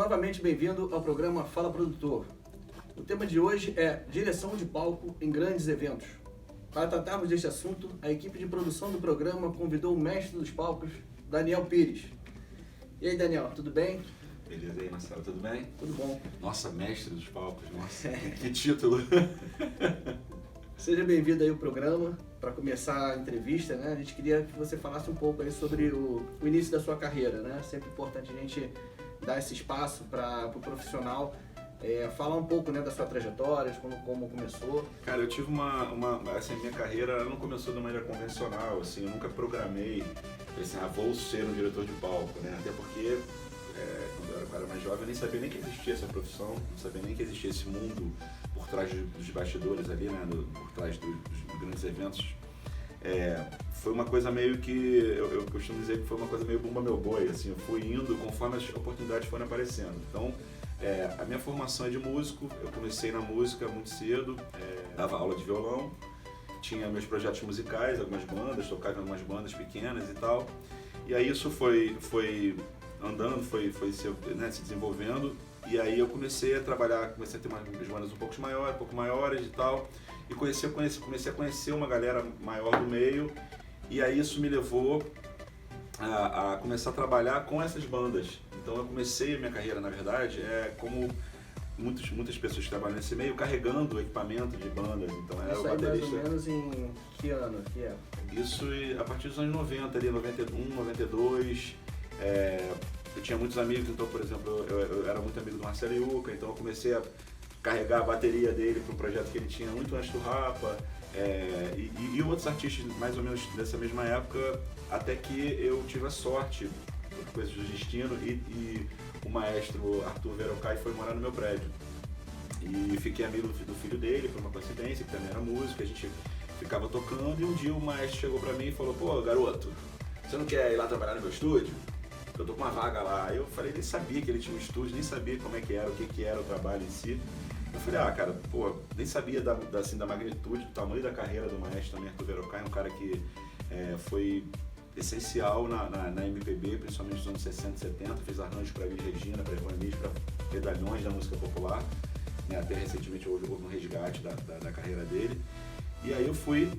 novamente bem-vindo ao programa Fala Produtor. O tema de hoje é direção de palco em grandes eventos. Para tratarmos deste assunto, a equipe de produção do programa convidou o mestre dos palcos, Daniel Pires. E aí, Daniel, tudo bem? Beleza aí, Marcelo, tudo bem? Tudo bom. Nossa, mestre dos palcos, nossa, que título! Seja bem-vindo aí ao programa. Para começar a entrevista, né, a gente queria que você falasse um pouco aí sobre o início da sua carreira, né? Sempre importante a gente dar esse espaço para o profissional falar um pouco, né, da sua trajetória, como começou. Cara, eu tive assim, minha carreira ela não começou de maneira convencional, assim, eu nunca programei, assim, vou ser um diretor de palco, né? Até porque quando eu era mais jovem eu nem sabia nem que existia essa profissão, não sabia nem que existia esse mundo por trás dos bastidores ali, né, por trás dos grandes eventos. Foi uma coisa meio que, eu costumo dizer que foi uma coisa meio bumba meu boi, assim, eu fui indo conforme as oportunidades foram aparecendo. Então, a minha formação é de músico, eu comecei na música muito cedo, dava aula de violão, tinha meus projetos musicais, algumas bandas, tocava em algumas bandas pequenas e tal, e aí isso foi andando, foi se desenvolvendo, e aí eu comecei a trabalhar, comecei a ter umas bandas um pouco maiores e tal, e comecei a conhecer uma galera maior do meio, e aí isso me levou a começar a trabalhar com essas bandas. Então eu comecei a minha carreira, na verdade, como muitas pessoas que trabalham nesse meio, carregando equipamento de bandas. Então era o baterista. Mais ou menos em que ano? Que época? Isso a partir dos anos 90, ali, 91, 92. Eu tinha muitos amigos, então, por exemplo, eu era muito amigo do Marcelo Iuca, então eu comecei a carregar a bateria dele para um projeto que ele tinha muito antes do Rapa, e outros artistas mais ou menos dessa mesma época, até que eu tive a sorte, por coisas do destino, e o maestro Arthur Verocai foi morar no meu prédio. E fiquei amigo do filho dele, por uma coincidência, que também era músico, a gente ficava tocando, e um dia o maestro chegou pra mim e falou: pô, garoto, você não quer ir lá trabalhar no meu estúdio? Eu tô com uma vaga lá. Eu falei, nem sabia que ele tinha um estúdio, nem sabia como é que era, o que era o trabalho em si. Eu falei, cara, pô, nem sabia da magnitude, do tamanho da carreira do maestro também, Arthur Verocai, um cara que foi essencial na MPB, principalmente nos anos 60 e 70, fez arranjos para Elis Regina, para Ivone Lis, para medalhões da música popular, né? Até recentemente houve um resgate da carreira dele. E aí eu fui,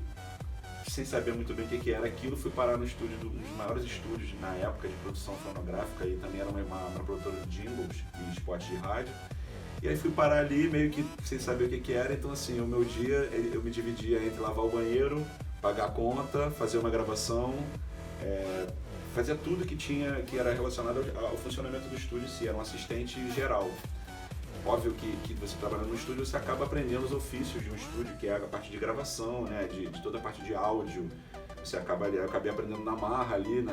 sem saber muito bem o que era aquilo, fui parar no estúdio, um dos maiores estúdios na época de produção fonográfica, e também era uma produtora de jingles e spots de rádio. E aí fui parar ali meio que sem saber o que era, então assim, o meu dia eu me dividia entre lavar o banheiro, pagar a conta, fazer uma gravação, fazia tudo que era relacionado ao funcionamento do estúdio em si, era um assistente geral. Óbvio que você trabalhando no estúdio, você acaba aprendendo os ofícios de um estúdio, que é a parte de gravação, né, de toda a parte de áudio. Eu acabei aprendendo na marra ali,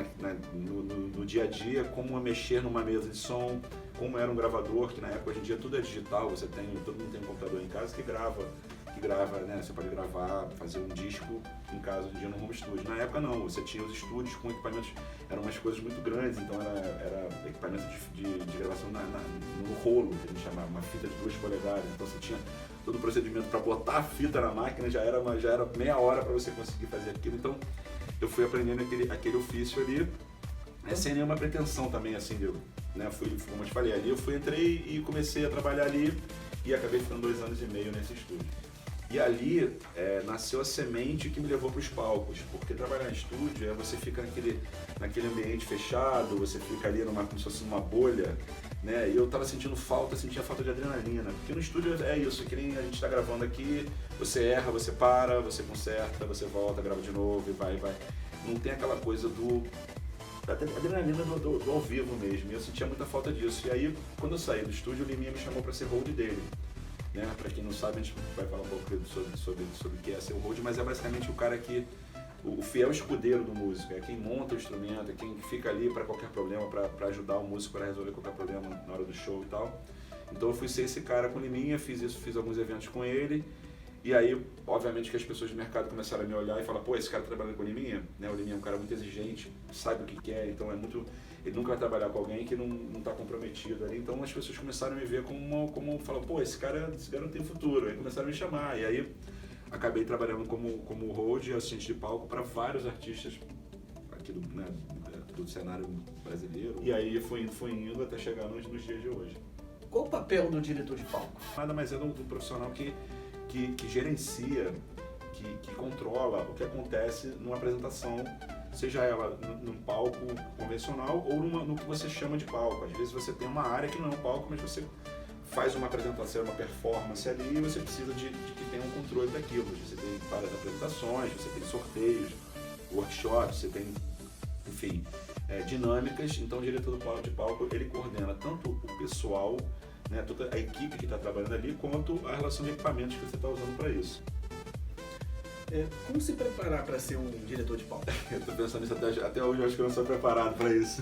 no dia a dia, como mexer numa mesa de som, como era um gravador, que na época, hoje em dia tudo é digital, todo mundo tem um computador em casa que grava, né, você pode gravar, fazer um disco em casa, hoje em dia no home studio. Na época não, você tinha os estúdios com equipamentos, eram umas coisas muito grandes, então era equipamento de gravação no rolo, que a gente chamava, uma fita de 2 polegadas, então você tinha todo o procedimento para botar a fita na máquina, já era meia hora para você conseguir fazer aquilo. Então eu fui aprendendo aquele ofício ali, sem nenhuma pretensão também, assim, né? Como eu te falei, ali entrei e comecei a trabalhar ali e acabei ficando 2 anos e meio nesse estúdio. E ali nasceu a semente que me levou para os palcos, porque trabalhar em estúdio você fica naquele ambiente fechado, você fica ali como se fosse numa bolha, né? E eu tava sentia falta de adrenalina, porque no estúdio é isso, que nem a gente está gravando aqui, você erra, você para, você conserta, você volta, grava de novo e vai. Não tem aquela coisa da adrenalina do ao vivo mesmo, e eu sentia muita falta disso. E aí, quando eu saí do estúdio, o Liminha me chamou para ser hold dele. Né? Para quem não sabe, a gente vai falar um pouco sobre o que é ser o hold, mas é basicamente o cara o fiel escudeiro do músico, é quem monta o instrumento, é quem fica ali para qualquer problema, para ajudar o músico para resolver qualquer problema na hora do show e tal. Então eu fui ser esse cara com o Liminha, fiz alguns eventos com ele, e aí, obviamente, que as pessoas do mercado começaram a me olhar e falar, pô, esse cara tá trabalhando com o Liminha, né? O Liminha é um cara muito exigente, sabe o que quer, então ele nunca vai trabalhar com alguém que não está comprometido ali. Então as pessoas começaram a me ver como falam, pô, esse cara não tem futuro. Aí começaram a me chamar, e aí acabei trabalhando como hold, assistente de palco para vários artistas aqui do cenário brasileiro. E aí foi indo até chegar nos dias de hoje. Qual o papel do diretor de palco? Nada mais é do profissional que gerencia, que controla o que acontece numa apresentação, seja ela num palco convencional ou no que você chama de palco. Às vezes você tem uma área que não é um palco, mas você faz uma apresentação, uma performance ali e você precisa de que tenha um controle daquilo. Você tem várias apresentações, você tem sorteios, workshops, você tem, enfim, dinâmicas. Então o diretor de palco, ele coordena tanto o pessoal, né, toda a equipe que está trabalhando ali, quanto a relação de equipamentos que você está usando para isso. Como se preparar para ser um diretor de palco? Eu estou pensando nisso até hoje, eu acho que eu não sou preparado para isso.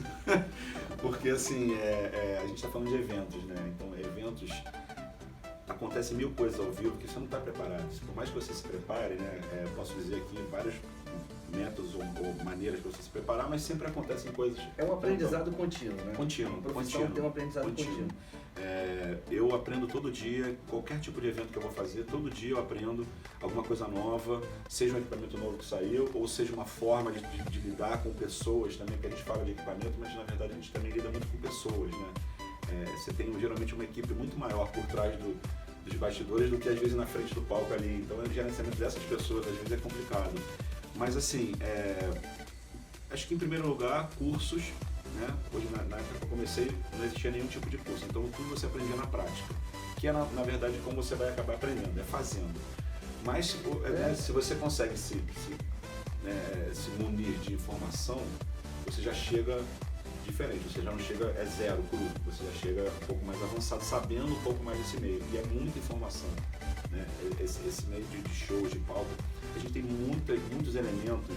Porque assim, a gente está falando de eventos, né? Então eventos, acontecem 1000 coisas ao vivo que você não está preparado. Por mais que você se prepare, né? Posso dizer aqui vários métodos ou maneiras para você se preparar, mas sempre acontecem coisas. É um aprendizado contínuo, né? Contínuo. A profissão tem um aprendizado contínuo. Eu aprendo todo dia, qualquer tipo de evento que eu vou fazer, todo dia eu aprendo alguma coisa nova, seja um equipamento novo que saiu, ou seja uma forma de lidar com pessoas também, que a gente fala de equipamento, mas na verdade a gente também lida muito com pessoas, né? Você tem geralmente uma equipe muito maior por trás dos bastidores do que às vezes na frente do palco ali, então o gerenciamento dessas pessoas às vezes é complicado. Mas assim, acho que em primeiro lugar, cursos, né? Hoje, na época que eu comecei, não existia nenhum tipo de curso, então tudo você aprendia na prática, que é na verdade como você vai acabar aprendendo, fazendo. Mas se você consegue se munir de informação, você já chega diferente, você já não chega zero cru, você já chega um pouco mais avançado, sabendo um pouco mais desse meio, e é muita informação, né? Esse meio de shows, de palco, a gente tem muitos elementos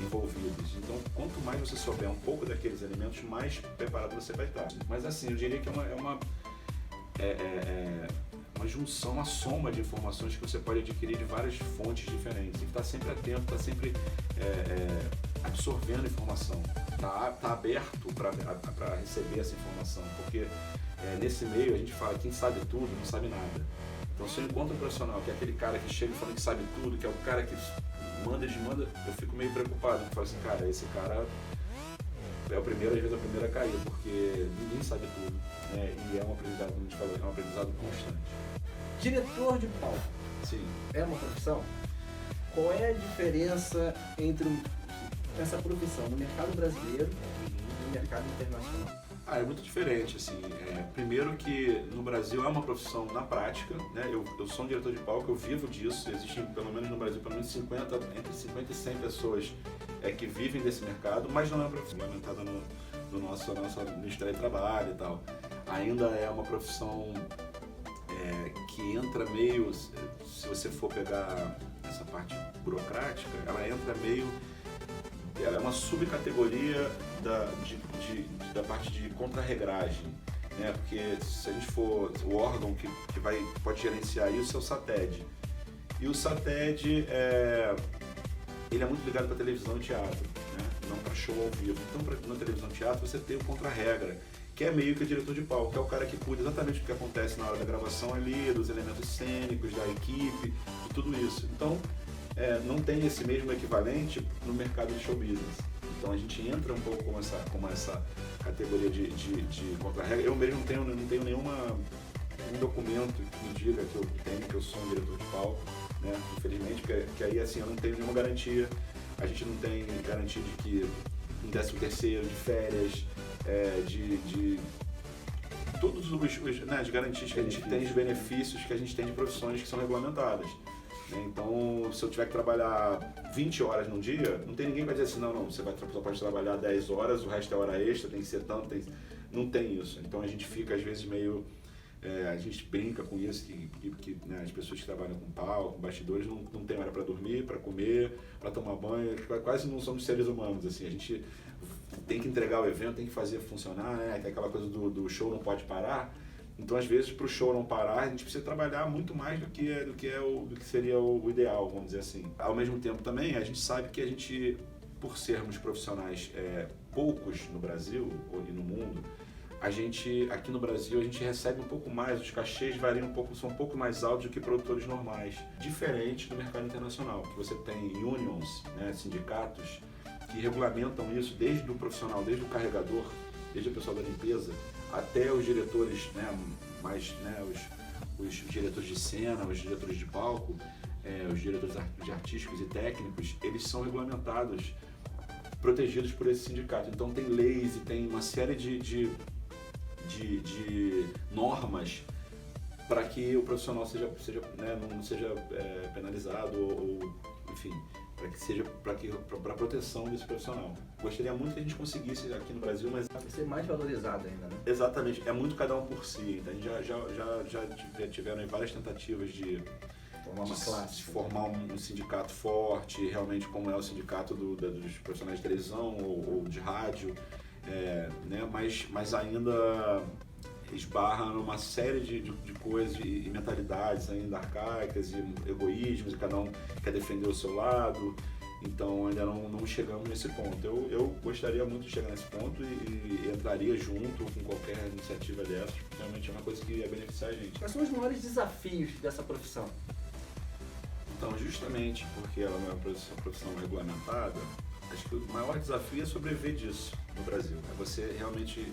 envolvidos. Então, quanto mais você souber um pouco daqueles elementos, mais preparado você vai estar. Mas assim, eu diria que é uma junção, uma soma de informações que você pode adquirir de várias fontes diferentes. E estar sempre atento, estar sempre absorvendo informação, tá aberto para receber essa informação, porque nesse meio a gente fala, quem sabe tudo não sabe nada. Então, se eu encontro um profissional que é aquele cara que chega falando que sabe tudo, que é o cara que manda e desmanda, eu fico meio preocupado. Eu falo assim, cara, esse cara é o primeiro, às vezes, a cair, porque ninguém sabe tudo, né? E é um aprendizado, como a gente falou, é um aprendizado constante. Diretor de palco. Sim. É uma profissão? Qual é a diferença entre essa profissão no mercado brasileiro e no mercado internacional? É muito diferente, assim. Primeiro que no Brasil é uma profissão na prática, né? Eu sou um diretor de palco, eu vivo disso. Existem, pelo menos no Brasil, pelo menos entre 50 e 100 pessoas que vivem desse mercado, mas não é uma profissão implementada no nosso Ministério do Trabalho e tal. Ainda é uma profissão que entra meio, se você for pegar essa parte burocrática, ela entra meio, ela é uma subcategoria da parte de contrarregragem, né? Porque se a gente for, o órgão que pode gerenciar isso é o SATED. E o SATED ele é muito ligado para televisão e teatro, né? Não para show ao vivo. Então, na televisão e teatro você tem o contra-regra, que é meio que o diretor de palco, que é o cara que cuida exatamente do que acontece na hora da gravação ali, dos elementos cênicos, da equipe, de tudo isso. Então, não tem esse mesmo equivalente no mercado de show business. Então a gente entra um pouco com essa categoria de contra-regra. Eu mesmo não tenho nenhum documento que me diga que eu sou um diretor de palco, né? Infelizmente, porque aí assim, eu não tenho nenhuma garantia. A gente não tem garantia de que um 13º, de férias, de todos as garantias que a gente tem, os benefícios que a gente tem de profissões que são regulamentadas. Então, se eu tiver que trabalhar 20 horas num dia, não tem ninguém que vai dizer assim, não, você pode trabalhar 10 horas, o resto é hora extra, tem que ser tanto, não tem isso. Então a gente fica às vezes meio, a gente brinca com isso, que né, as pessoas que trabalham com palco, com bastidores, não tem hora para dormir, para comer, para tomar banho, quase não somos seres humanos, assim, a gente tem que entregar o evento, tem que fazer funcionar, né, tem aquela coisa do show não pode parar. Então, às vezes, para o show não parar, a gente precisa trabalhar muito mais do que seria o ideal, vamos dizer assim. Ao mesmo tempo, também, a gente sabe que a gente, por sermos profissionais poucos no Brasil e no mundo, aqui no Brasil, a gente recebe um pouco mais, os cachês variam são um pouco mais altos do que produtores normais. Diferente do mercado internacional, que você tem unions, né, sindicatos, que regulamentam isso, desde o profissional, desde o carregador, desde o pessoal da limpeza, até os diretores, né, os diretores de cena, os diretores de palco, os diretores de artísticos e técnicos, eles são regulamentados, protegidos por esse sindicato. Então tem leis e tem uma série de normas para que o profissional não seja penalizado ou enfim, para a proteção desse profissional. Gostaria muito que a gente conseguisse aqui no Brasil, mas Vai ser mais valorizado ainda, né? exatamente, é muito cada um por si. Então, já tiveram aí várias tentativas de Formar uma classe. formar um sindicato forte, realmente como é o sindicato dos profissionais de televisão ou de rádio, né? Mas ainda esbarra numa série de coisas e mentalidades ainda arcaicas e egoísmos, e cada um quer defender o seu lado. Então ainda não chegamos nesse ponto. Eu gostaria muito de chegar nesse ponto e entraria junto com qualquer iniciativa dessa, porque realmente é uma coisa que ia beneficiar a gente. Quais são os maiores desafios dessa profissão? Então, justamente porque ela não é uma profissão regulamentada, acho que o maior desafio é sobreviver disso no Brasil. É você realmente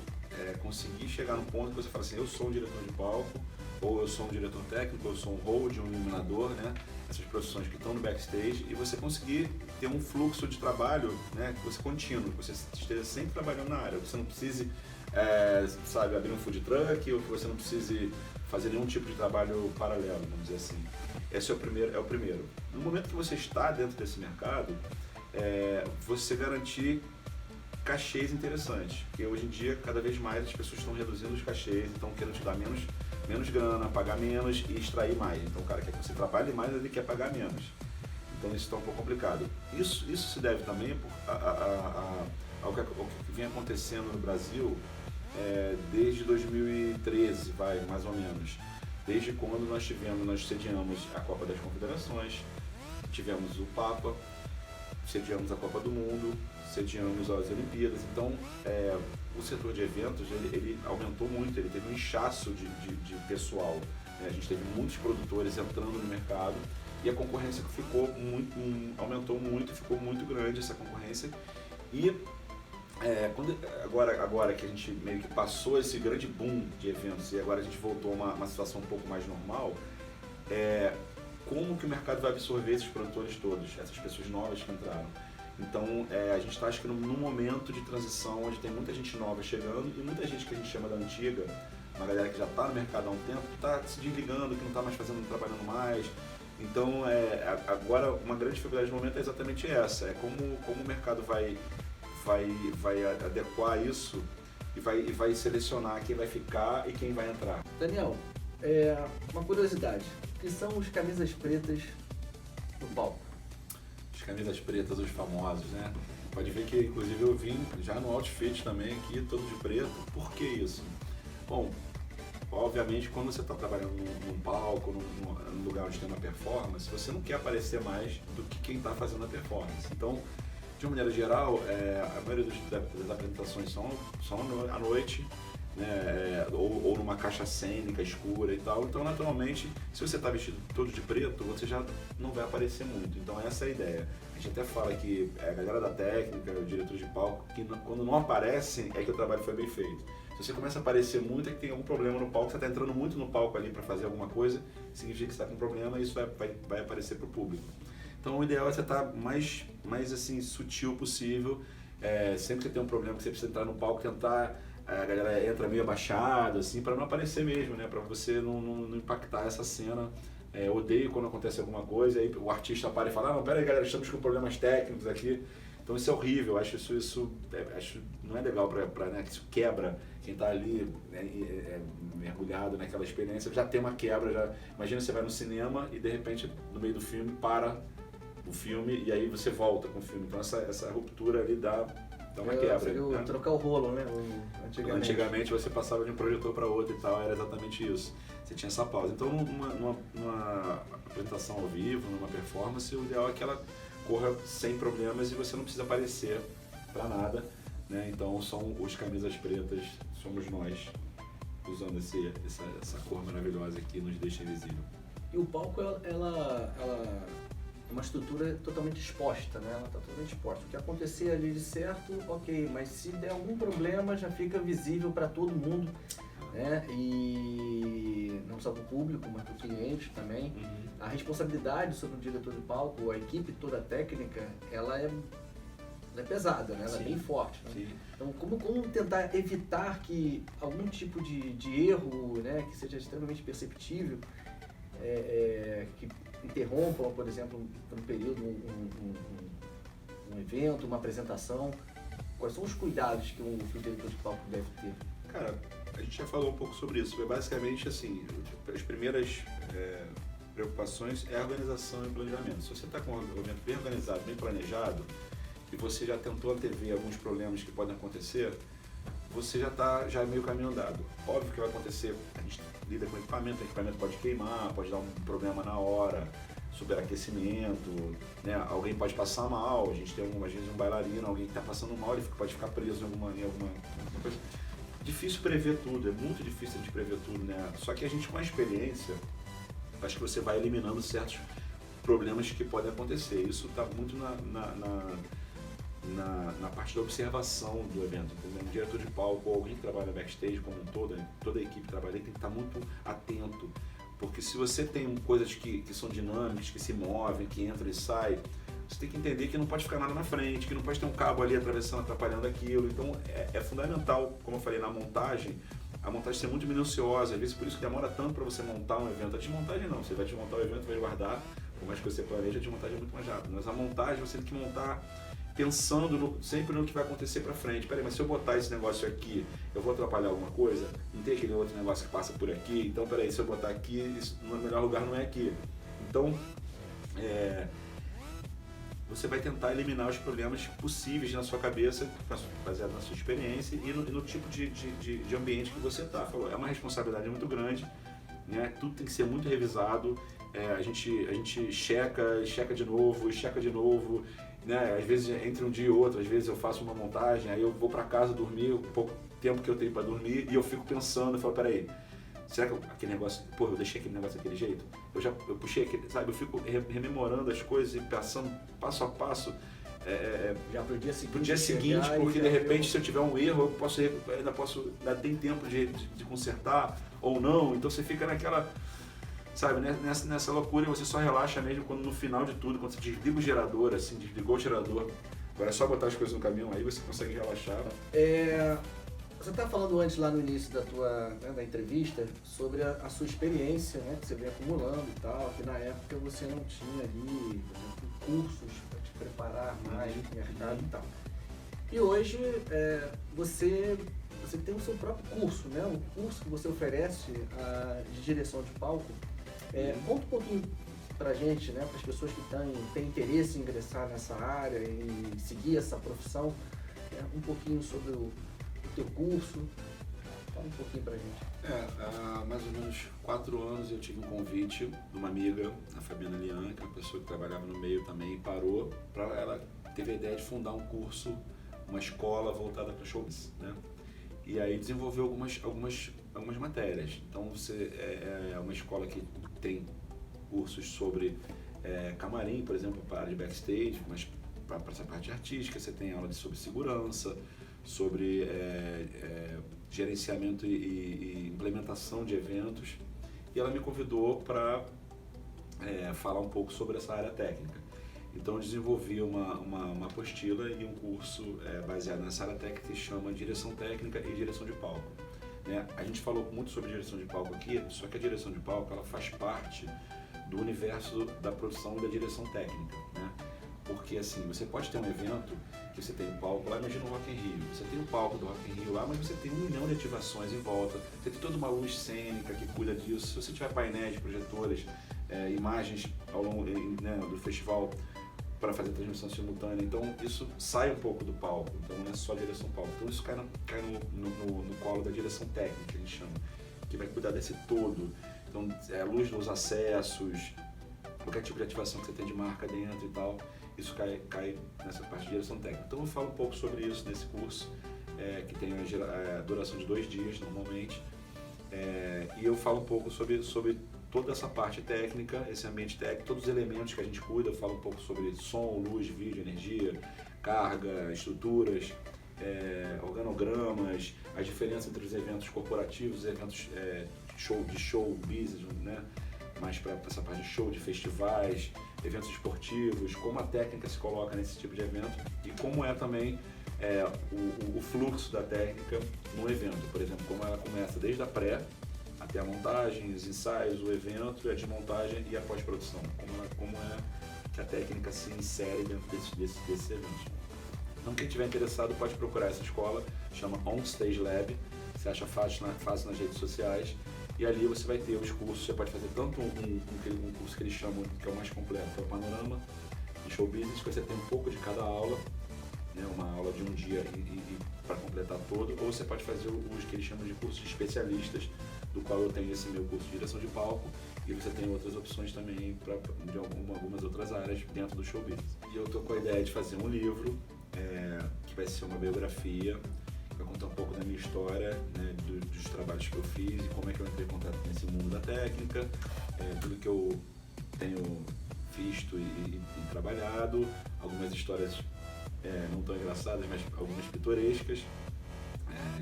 conseguir chegar no ponto que você fala assim, eu sou um diretor de palco, ou eu sou um diretor técnico, ou eu sou um hold, um iluminador, né? Essas profissões que estão no backstage, e você conseguir ter um fluxo de trabalho, né, que você contínuo, que você esteja sempre trabalhando na área, que você não precise, abrir um food truck, ou que você não precise fazer nenhum tipo de trabalho paralelo, vamos dizer assim. Esse é o primeiro. No momento que você está dentro desse mercado, você garantir cachês interessantes, porque hoje em dia, cada vez mais, as pessoas estão reduzindo os cachês, estão querendo te dar menos grana, pagar menos e extrair mais. Então o cara quer que você trabalhe mais, ele quer pagar menos. Então isso está um pouco complicado. Isso se deve também ao que vem acontecendo no Brasil desde 2013, mais ou menos. Desde quando nós sediamos a Copa das Confederações, tivemos o Papa, sediamos a Copa do Mundo, sediamos as Olimpíadas. Então, o setor de eventos, ele aumentou muito, ele teve um inchaço de pessoal. A gente teve muitos produtores entrando no mercado e a concorrência aumentou muito, ficou muito grande essa concorrência. E agora que a gente meio que passou esse grande boom de eventos e agora a gente voltou a uma situação um pouco mais normal, como que o mercado vai absorver esses produtores todos, essas pessoas novas que entraram? Então, a gente está, acho que, num momento de transição onde tem muita gente nova chegando e muita gente que a gente chama da antiga, uma galera que já está no mercado há um tempo, que está se desligando, que não está mais trabalhando mais. Então, agora, uma grande dificuldade no momento é exatamente essa, como o mercado vai adequar isso e vai selecionar quem vai ficar e quem vai entrar. Daniel, uma curiosidade, o que são os camisas pretas no palco? Os camisas pretas, os famosos, né? Pode ver que, inclusive, eu vim já no outfit também aqui, todo de preto. Por que isso? Bom, obviamente, quando você está trabalhando num palco, num lugar onde tem uma performance, você não quer aparecer mais do que quem está fazendo a performance. Então, de uma maneira geral, a maioria das apresentações são à noite, né, ou numa caixa cênica escura e tal. Então, naturalmente, se você está vestido todo de preto, você já não vai aparecer muito. Então, essa é a ideia. A gente até fala que a galera da técnica, o diretor de palco, que quando não aparecem, é que o trabalho foi bem feito. Se você começa a aparecer muito, é que tem algum problema no palco, você está entrando muito no palco ali para fazer alguma coisa, significa que você está com problema e isso vai aparecer para o público. Então, o ideal é você estar mais assim, sutil possível. Sempre que você tem um problema, que você precisa entrar no palco, tentar... A galera entra meio abaixado, assim, para não aparecer mesmo, né? Para você não impactar essa cena. Odeio quando acontece alguma coisa, aí o artista para e fala, não, pera aí, galera, estamos com problemas técnicos aqui. Então isso é horrível, acho isso não é legal, né? Que isso quebra quem está ali, né, mergulhado naquela experiência, já tem uma quebra. Imagina você vai no cinema e de repente, no meio do filme, para o filme e aí você volta com o filme. Então essa ruptura ali dá uma quebra. Seria né? Trocar o rolo, né? Antigamente você passava de um projetor para outro e tal, era exatamente isso. Você tinha essa pausa. Então, numa apresentação ao vivo, numa performance, o ideal é que ela corra sem problemas e você não precisa aparecer para nada, né? Então, são os camisas pretas, somos nós, usando essa cor maravilhosa que nos deixa invisível. E o palco, ela uma estrutura totalmente exposta, né? Ela está totalmente exposta. O que acontecer ali de certo, ok, mas se der algum problema já fica visível para todo mundo, né? E não só para o público, mas para o cliente também. A responsabilidade sobre o diretor de palco, a equipe toda técnica, ela é pesada, né? Ela é bem forte. Né? Então, como tentar evitar que algum tipo de erro, né, que seja extremamente perceptível, que interrompa, por exemplo, por um período, um evento, uma apresentação? Quais são os cuidados que o diretor de palco deve ter? Cara, a gente já falou um pouco sobre isso. Foi basicamente assim, as primeiras preocupações é a organização e o planejamento. Se você está com um evento bem organizado, bem planejado, e você já tentou antever alguns problemas que podem acontecer, você já está meio caminho andado. Óbvio que vai acontecer, a gente lida com equipamento, o equipamento pode queimar, pode dar um problema na hora, superaquecimento, né? Alguém pode passar mal, a gente tem às vezes um bailarino, alguém que está passando mal, ele pode ficar preso em alguma coisa. Difícil prever tudo, é muito difícil de prever tudo, né? Só que a gente com a experiência, acho que você vai eliminando certos problemas que podem acontecer. Isso está muito na parte da observação do evento. Um diretor de palco ou alguém que trabalha backstage como um todo, toda a equipe trabalha, tem que estar muito atento, porque se você tem coisas que são dinâmicas, que se movem, que entram e saem, você tem que entender que não pode ficar nada na frente, que não pode ter um cabo ali atravessando, atrapalhando aquilo. Então é fundamental, como eu falei, na montagem, a montagem ser muito minuciosa, às vezes por isso que demora tanto para você montar um evento. A desmontagem não, você vai desmontar o evento, vai guardar, por mais que você planeje, a desmontagem é muito mais rápida. Mas a montagem você tem que montar pensando sempre no que vai acontecer pra frente. Peraí, mas se eu botar esse negócio aqui, eu vou atrapalhar alguma coisa? Não tem aquele outro negócio que passa por aqui? Então, peraí, se eu botar aqui, isso, no melhor lugar não é aqui. Então, você vai tentar eliminar os problemas possíveis na sua cabeça, baseado na sua experiência e no tipo de ambiente que você está. É uma responsabilidade muito grande, né? Tudo tem que ser muito revisado. A gente checa de novo, né? Às vezes entre um dia e outro, às vezes eu faço uma montagem, aí eu vou para casa dormir, o pouco tempo que eu tenho para dormir, e eu fico pensando, eu falo, peraí, será que aquele negócio, eu deixei aquele negócio daquele jeito? Eu puxei aquele, sabe, eu fico rememorando as coisas e pensando passo a passo, já pro dia seguinte. Pro dia seguinte, porque de repente se eu tiver um erro, ainda tem tempo de consertar ou não, então você fica naquela, sabe, nessa loucura, e você só relaxa mesmo quando no final de tudo, quando você desliga o gerador, assim, desligou o gerador, agora é só botar as coisas no caminhão, aí você consegue relaxar. Você estava falando antes lá no início da entrevista sobre a sua experiência, né, que você vem acumulando e tal, que na época você não tinha ali, por exemplo, cursos para te preparar mais no mercado e tal. E hoje você tem o seu próprio curso, né, um curso que você oferece de direção de palco. Conta um pouquinho pra gente, né, para as pessoas que têm interesse em ingressar nessa área e seguir essa profissão, um pouquinho sobre o teu curso. Fala um pouquinho pra gente. Há mais ou menos 4 anos eu tive um convite de uma amiga, a Fabiana Lian, que é uma pessoa que trabalhava no meio também, parou, ela teve a ideia de fundar um curso, uma escola voltada para shows, né? E aí desenvolveu algumas matérias. Então você é uma escola que tem cursos sobre camarim, por exemplo, para a área de backstage, mas para essa parte artística você tem aula sobre segurança, sobre gerenciamento e implementação de eventos. E ela me convidou para falar um pouco sobre essa área técnica. Então eu desenvolvi uma apostila e um curso baseado nessa área técnica que se chama Direção Técnica e Direção de Palco. Né? A gente falou muito sobre direção de palco aqui, só que a direção de palco ela faz parte do universo da produção e da direção técnica. Né? Porque assim, você pode ter um evento que você tem um palco lá, imagina o Rock in Rio, você tem um palco do Rock in Rio lá, mas você tem 1 milhão de ativações em volta, você tem toda uma luz cênica que cuida disso, se você tiver painéis, projetores, imagens ao longo do festival para fazer transmissão simultânea, então isso sai um pouco do palco, então não é só a direção palco, então isso cai no colo da direção técnica, a gente chama, que vai cuidar desse todo, então a luz dos acessos, qualquer tipo de ativação que você tem de marca dentro e tal, isso cai nessa parte de direção técnica. Então eu falo um pouco sobre isso nesse curso, que tem a duração de 2 dias normalmente, e eu falo um pouco sobre toda essa parte técnica, esse ambiente técnico, todos os elementos que a gente cuida. Eu falo um pouco sobre som, luz, vídeo, energia, carga, estruturas, organogramas, as diferenças entre os eventos corporativos, os eventos de show business, né? Mais para essa parte de show, de festivais, eventos esportivos, como a técnica se coloca nesse tipo de evento e como é também o fluxo da técnica no evento. Por exemplo, como ela começa desde a pré até a montagem, os ensaios, o evento, a desmontagem e a pós-produção. Como é que a técnica se insere dentro desses eventos. Então, quem estiver interessado pode procurar essa escola, chama OnStage Lab, você acha fácil nas redes sociais. E ali você vai ter os cursos, você pode fazer tanto um curso que eles chamam, que é o mais completo, que é o Panorama de Show Business, que você tem um pouco de cada aula, né, uma aula de um dia e para completar todo, ou você pode fazer os que eles chamam de cursos de especialistas, do qual eu tenho esse meu curso de direção de palco, e você tem outras opções também de algumas outras áreas dentro do show business. E eu estou com a ideia de fazer um livro, que vai ser uma biografia, vai contar um pouco da minha história, né, dos trabalhos que eu fiz e como é que eu entrei em contato nesse mundo da técnica, tudo que eu tenho visto e trabalhado, algumas histórias não tão engraçadas, mas algumas pitorescas,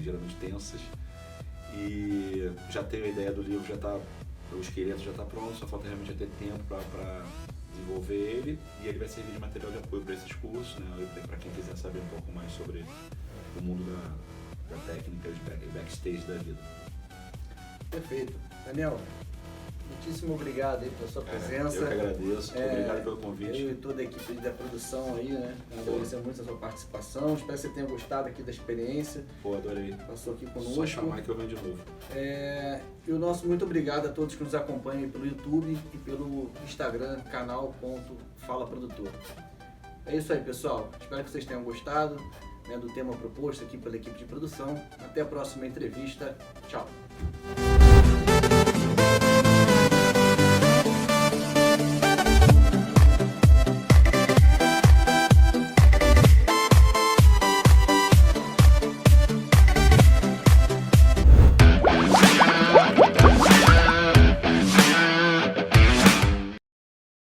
geralmente tensas. E já tenho a ideia do livro, o esqueleto já está pronto, só falta realmente ter tempo para desenvolver ele, e ele vai servir de material de apoio para esses cursos, né, para quem quiser saber um pouco mais sobre o mundo da técnica e backstage da vida. Perfeito. Daniel, muitíssimo obrigado aí pela sua presença. Eu que agradeço, obrigado pelo convite. Eu e toda a equipe da produção aí, né? Agradecer muito a sua participação, espero que você tenha gostado aqui da experiência. Pô, adorei. Passou aqui conosco. Só chamar que eu venho de novo. E o nosso muito obrigado a todos que nos acompanham pelo YouTube e pelo Instagram, canal.Fala Produtor. É isso aí, pessoal. Espero que vocês tenham gostado, né, do tema proposto aqui pela equipe de produção. Até a próxima entrevista. Tchau.